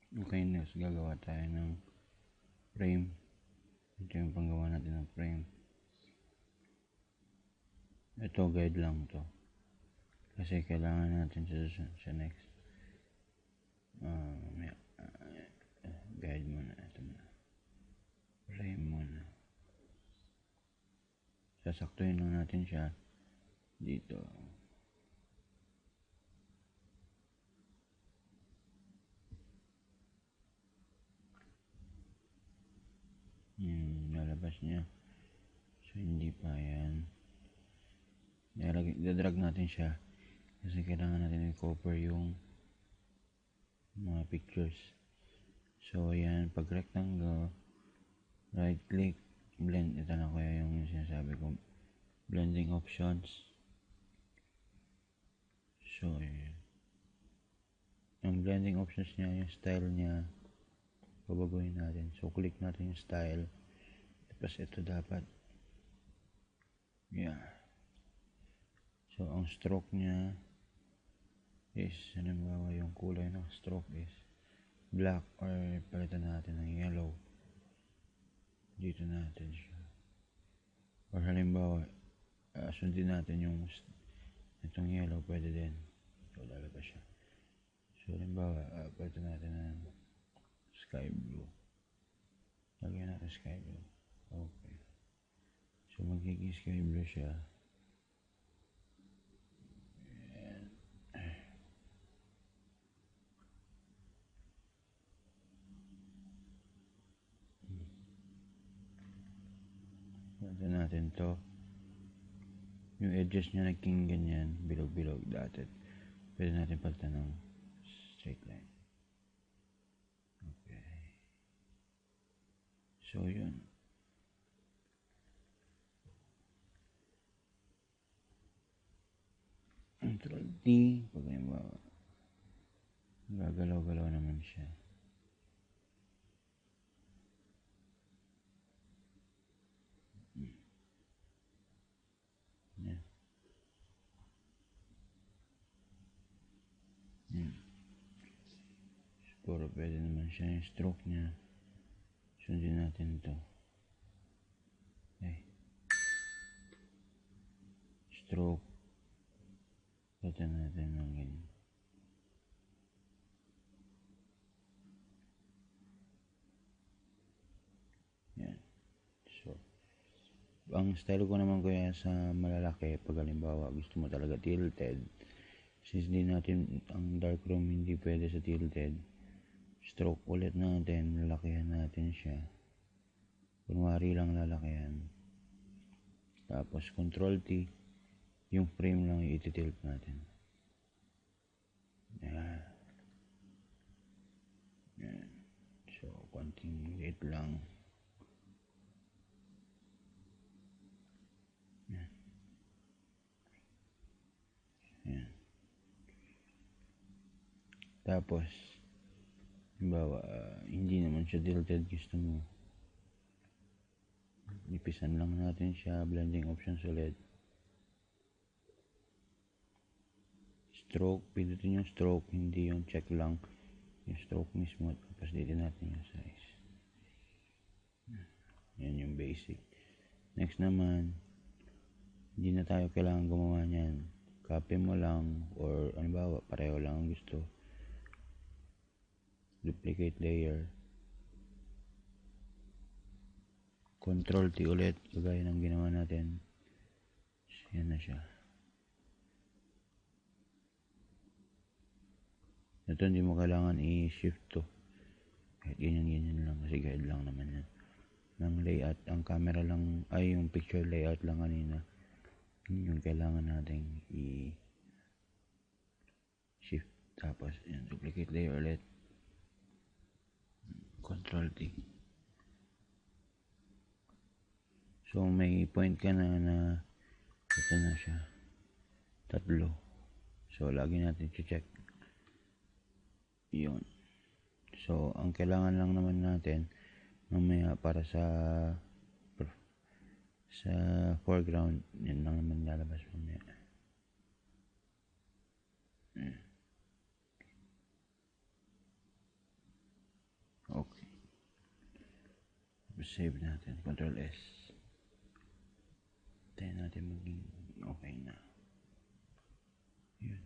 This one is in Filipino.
Okay, next gagawa tayo ng frame. Ito yung panggawa natin ng frame. Ito guide lang to kasi kailangan natin sa next guide muna. Ito muna, frame muna. Sasaktuhin lang natin siya dito. Lalabas niya. So hindi pa yan. Dadrag natin siya kasi kailangan natin i-cover yung mga pictures. So yan, pag rectangle, right click, blend. Ito na kaya yung sinasabi ko, blending options. So yung blending options niya, yung style niya, babaguhin natin. So click natin yung style, tapos ito dapat so ang stroke niya is, halimbawa yung kulay ng stroke is black, or palitan natin ng yellow. Dito natin siya, or halimbawa sundin natin yung itong yellow, pwede din. So lalabas siya. So halimbawa palitan natin ng sky blue. Lagyan natin sky blue. Okay, so magiging sky blue siya. Palitan natin to. Yung edges niya naging ganyan, bilog-bilog dati. Pwede natin palitan ng straight line. Okay, so yun. Control D, pag halimbawa gagalaw-galaw naman siya. Siguro pwede naman siya yung stroke niya. Sundin natin to. Stroke. Palitan natin ng ganyan. Yan. So ang style ko naman kaya sa malalaki, pag halimbawa gusto mo talaga tilted, since di natin ang darkroom hindi pwede sa tilted, stroke ulit natin, lalakihan natin siya. Kunwari lang lalakihan, tapos control T, yung frame lang i-tilt natin. Yan. So konting liit lang. Yan. Tapos halimbawa hindi naman siya tilted, gusto mo ipisan lang natin siya, blending options ulit, stroke, pindutin yung stroke, hindi yung check lang, yung stroke mismo. Tapos dito natin yung size. Yan yung basic. Next naman, hindi na tayo kailangan gumawa niyan, copy mo lang, or halimbawa pareho lang ang gusto, duplicate layer, control T ulit, kagaya ng ginawa natin. So, yan na siya. Ito hindi mo kailangan i-shift to, kahit ganyan lang kasi guide lang naman yan ng layout. Ang camera lang ay yung picture layout lang kanina, yung kailangan nating i-shift. Tapos yan, duplicate layer ulit, control T. So may point ka na ito na siya, tatlo. So lagi natin i-check yun. So ang kailangan lang naman natin mamaya para sa foreground, yan lang naman lalabas mamaya. Okay. Save natin. Control S. Tayo natin maging okay na. Yun.